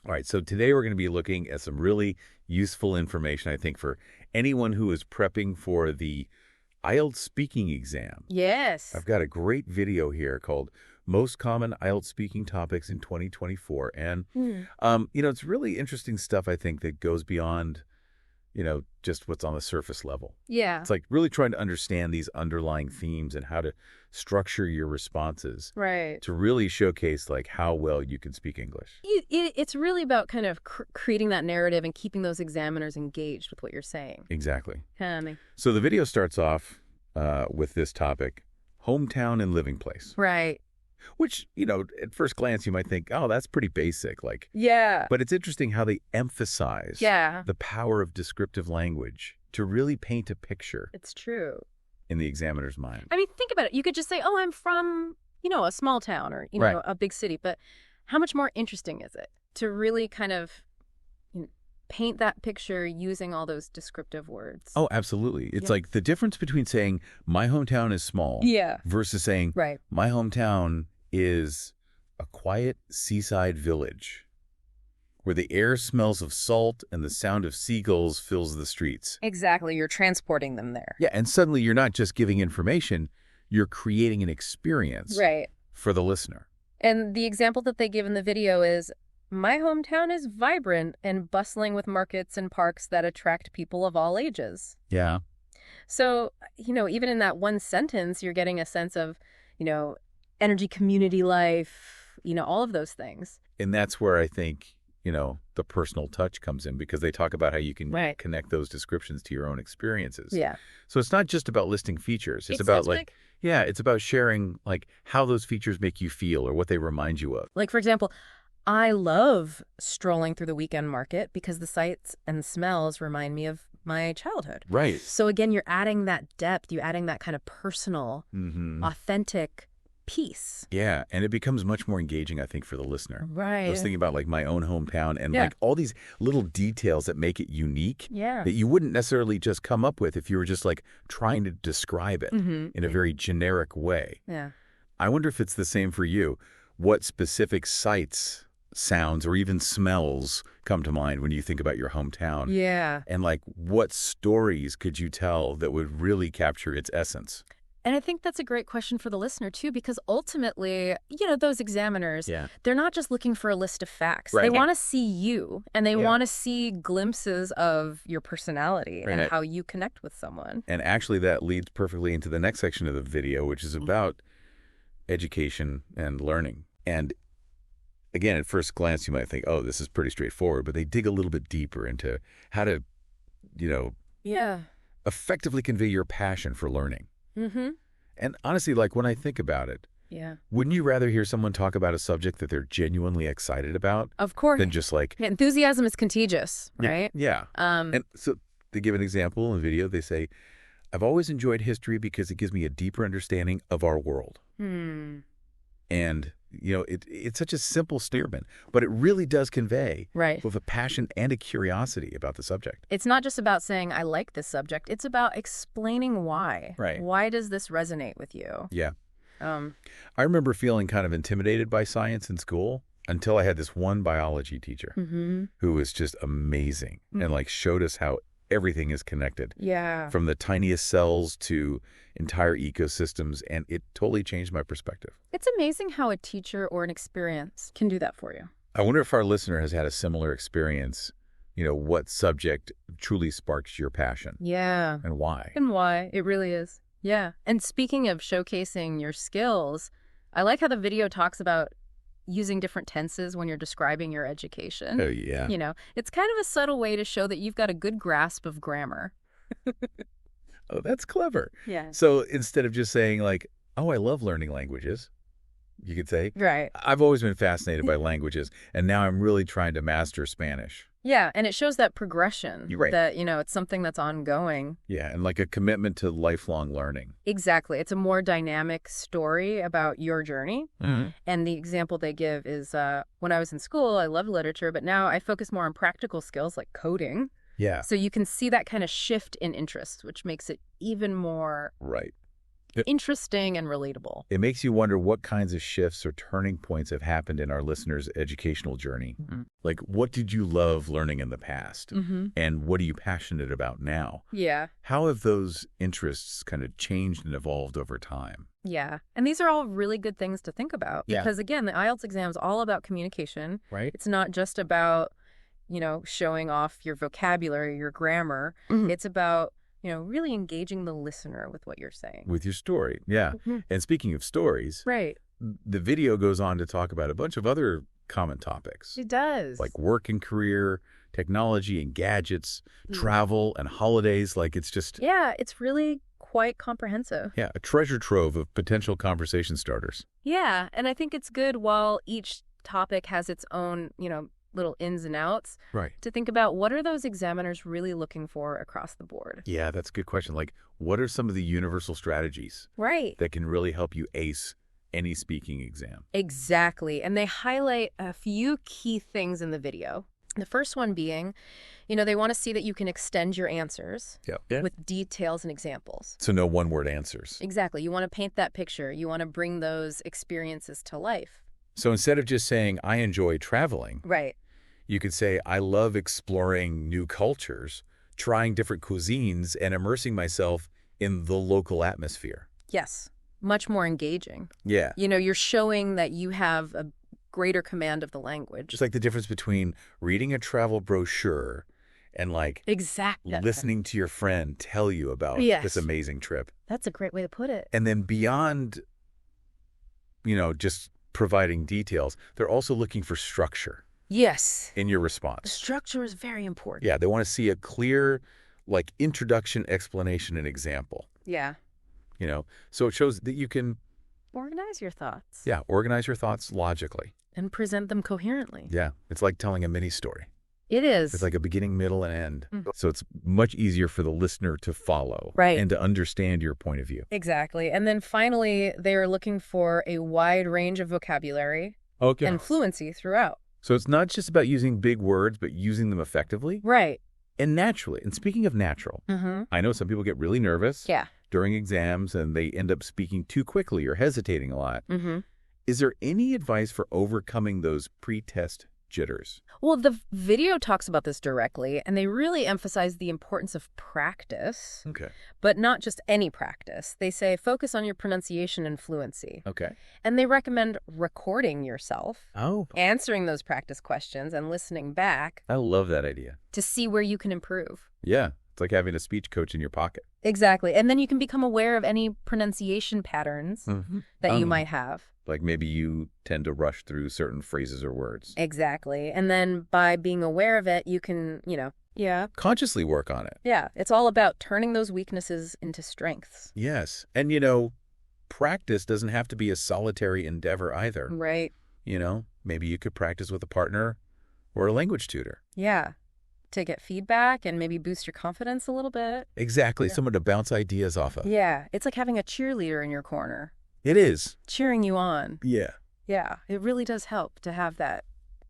All right, so today we're going to be looking at some really useful information, I think, for anyone who is prepping for the IELTS speaking exam. Yes. I've got a great video here called Most Common IELTS Speaking Topics in 2024. And, it's really interesting stuff, I think, that goes beyond, just what's on the surface level. Yeah. It's like really trying to understand these underlying themes and how to structure your responses. Right. To really showcase, like, how well you can speak English. It's really about kind of creating that narrative and keeping those examiners engaged with what you're saying. Exactly. Honey. So the video starts off with this topic, hometown and living place. Right. Which, at first glance, you might think, oh, that's pretty basic. Yeah. But it's interesting how they emphasize the power of descriptive language to really paint a picture. It's true. In the examiner's mind. I mean, think about it. You could just say, oh, I'm from, a small town or, right. a big city. But how much more interesting is it to really kind of paint that picture using all those descriptive words? Oh, absolutely. It's like the difference between saying my hometown is small versus saying my hometown is a quiet seaside village where the air smells of salt and the sound of seagulls fills the streets. Exactly. You're transporting them there. Yeah, and suddenly you're not just giving information, you're creating an experience for the listener. And the example that they give in the video is, my hometown is vibrant and bustling with markets and parks that attract people of all ages. Yeah. So, even in that one sentence, you're getting a sense of, energy, community life, all of those things. And that's where I think, the personal touch comes in, because they talk about how you can connect those descriptions to your own experiences. Yeah. So it's not just about listing features. It's about it's about sharing how those features make you feel or what they remind you of. Like, for example, I love strolling through the weekend market because the sights and smells remind me of my childhood. Right. So again, you're adding that depth, you're adding that kind of personal, authentic piece. Yeah, and it becomes much more engaging, I think, for the listener. Right. I was thinking about my own hometown and all these little details that make it unique that you wouldn't necessarily just come up with if you were just trying to describe it in a very generic way. Yeah. I wonder if it's the same for you. What specific sights, sounds, or even smells come to mind when you think about your hometown? Yeah. And what stories could you tell that would really capture its essence? And I think that's a great question for the listener, too, because ultimately, those examiners, they're not just looking for a list of facts. Right. They want to see you, and they want to see glimpses of your personality and how you connect with someone. And actually, that leads perfectly into the next section of the video, which is about education and learning. And again, at first glance, you might think, oh, this is pretty straightforward, but they dig a little bit deeper into how to, effectively convey your passion for learning. Mm-hmm. And honestly, when I think about it, wouldn't you rather hear someone talk about a subject that they're genuinely excited about? Of course. Than just enthusiasm is contagious, right? Yeah. And so they give an example in the video. They say, I've always enjoyed history because it gives me a deeper understanding of our world. And, it's such a simple statement, but it really does convey both a passion and a curiosity about the subject. It's not just about saying, I like this subject. It's about explaining why. Right. Why does this resonate with you? Yeah. I remember feeling kind of intimidated by science in school until I had this one biology teacher who was just amazing and showed us how everything is connected. Yeah. From the tiniest cells to entire ecosystems, and it totally changed my perspective. It's amazing how a teacher or an experience can do that for you. I wonder if our listener has had a similar experience. What subject truly sparks your passion? Yeah. And why? And why. It really is. Yeah. And speaking of showcasing your skills, I like how the video talks about using different tenses when you're describing your education. Oh, yeah. It's kind of a subtle way to show that you've got a good grasp of grammar. Oh, that's clever. Yeah. So instead of just saying oh, I love learning languages, you could say, right. I've always been fascinated by languages, and now I'm really trying to master Spanish. Yeah, and it shows that progression. You're right. That, it's something that's ongoing. Yeah, and a commitment to lifelong learning. Exactly. It's a more dynamic story about your journey. And the example they give is when I was in school, I loved literature, but now I focus more on practical skills like coding. Yeah. So you can see that kind of shift in interest, which makes it even more interesting and relatable. It makes you wonder what kinds of shifts or turning points have happened in our listeners' educational journey. Like, what did you love learning in the past? And what are you passionate about now? Yeah. How have those interests kind of changed and evolved over time? Yeah. And these are all really good things to think about. Yeah. Because, again, the IELTS exam is all about communication. Right. It's not just about, showing off your vocabulary, your grammar. It's about really engaging the listener with what you're saying. With your story, yeah. And speaking of stories, Right. the video goes on to talk about a bunch of other common topics. It does. Like work and career, technology and gadgets, travel and holidays. Like it's just... Yeah, it's really quite comprehensive. Yeah, a treasure trove of potential conversation starters. Yeah, and I think it's good while each topic has its own, little ins and outs. Right. To think about what are those examiners really looking for across the board. Yeah, that's a good question. Like, what are some of the universal strategies Right. that can really help you ace any speaking exam? Exactly. And they highlight a few key things in the video. The first one being, they want to see that you can extend your answers with details and examples. So no one-word answers. Exactly. You want to paint that picture. You want to bring those experiences to life. So instead of just saying, I enjoy traveling, right. You could say, I love exploring new cultures, trying different cuisines, and immersing myself in the local atmosphere. Yes. Much more engaging. Yeah. You're showing that you have a greater command of the language. It's like the difference between reading a travel brochure and exactly listening to your friend tell you about this amazing trip. That's a great way to put it. And then beyond, just providing details, they're also looking for structure. Yes. In your response. Structure is very important. Yeah, they want to see a clear, introduction, explanation, and example. Yeah. So it shows that you can... Organize your thoughts. Yeah, organize your thoughts logically. And present them coherently. Yeah, it's like telling a mini story. It is. It's like a beginning, middle, and end. So it's much easier for the listener to follow. Right. And to understand your point of view. Exactly. And then finally, they are looking for a wide range of vocabulary and fluency throughout. So it's not just about using big words, but using them effectively. Right. And naturally. And speaking of natural, I know some people get really nervous during exams and they end up speaking too quickly or hesitating a lot. Is there any advice for overcoming those pre-test jitters? Well, the video talks about this directly, and they really emphasize the importance of practice. Okay. But not just any practice. They say focus on your pronunciation and fluency. Okay. And they recommend recording yourself, answering those practice questions, and listening back. I love that idea. To see where you can improve. Yeah. It's like having a speech coach in your pocket. Exactly. And then you can become aware of any pronunciation patterns that you might have. Like maybe you tend to rush through certain phrases or words. Exactly. And then by being aware of it, you can, consciously work on it. Yeah. It's all about turning those weaknesses into strengths. Yes. And, practice doesn't have to be a solitary endeavor either. Right. Maybe you could practice with a partner or a language tutor. Yeah. To get feedback and maybe boost your confidence a little bit. Exactly. Someone to bounce ideas off of. Yeah. It's like having a cheerleader in your corner. It is. Cheering you on. Yeah. Yeah. It really does help to have that,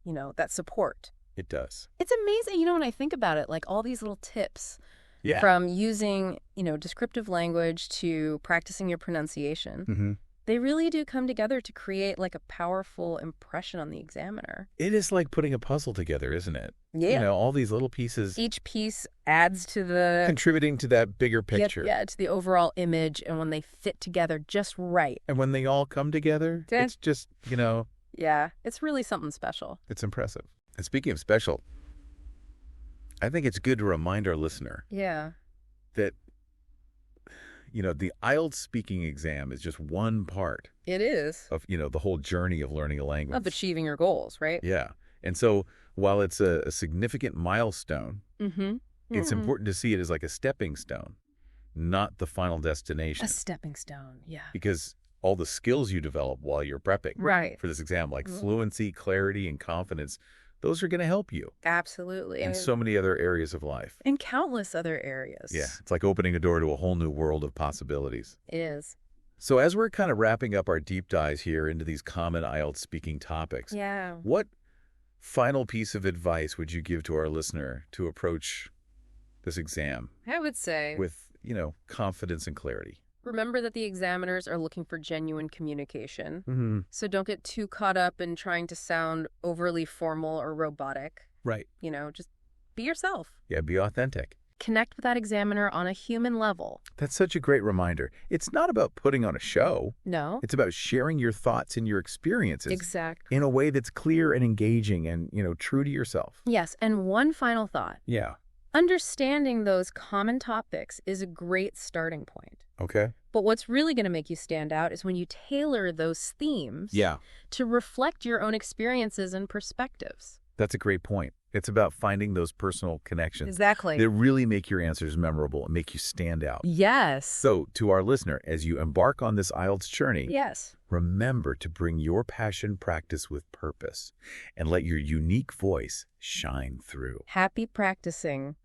that support. It does. It's amazing, when I think about it, like all these little tips Yeah. From using, descriptive language to practicing your pronunciation. Mm-hmm. They really do come together to create like a powerful impression on the examiner. It is like putting a puzzle together, isn't it? Yeah. All these little pieces. Each piece adds to the... Contributing to that bigger picture. Yeah, to the overall image, and when they fit together just right. And when they all come together, it's just, Yeah, it's really something special. It's impressive. And speaking of special, I think it's good to remind our listener that, the IELTS speaking exam is just one part. It is. Of, the whole journey of learning a language. Of achieving your goals, right? Yeah. And so while it's a significant milestone, it's important to see it as like a stepping stone, not the final destination. A stepping stone, yeah. Because all the skills you develop while you're prepping for this exam, like fluency, clarity, and confidence, those are going to help you. Absolutely. In so many other areas of life. In countless other areas. Yeah. It's like opening a door to a whole new world of possibilities. It is. So as we're kind of wrapping up our deep dives here into these common IELTS speaking topics, what final piece of advice would you give to our listener to approach this exam? I would say with, confidence and clarity. Remember that the examiners are looking for genuine communication. Mm-hmm. So don't get too caught up in trying to sound overly formal or robotic. Right. Just be yourself. Yeah, be authentic. Connect with that examiner on a human level. That's such a great reminder. It's not about putting on a show. No? It's about sharing your thoughts and your experiences Exactly. in a way that's clear and engaging and, true to yourself. Yes, and one final thought. Yeah. Understanding those common topics is a great starting point. Okay. But what's really going to make you stand out is when you tailor those themes to reflect your own experiences and perspectives. That's a great point. It's about finding those personal connections Exactly. that really make your answers memorable and make you stand out. Yes. So, to our listener, as you embark on this IELTS journey, Yes. remember to bring your passion practice with purpose and let your unique voice shine through. Happy practicing.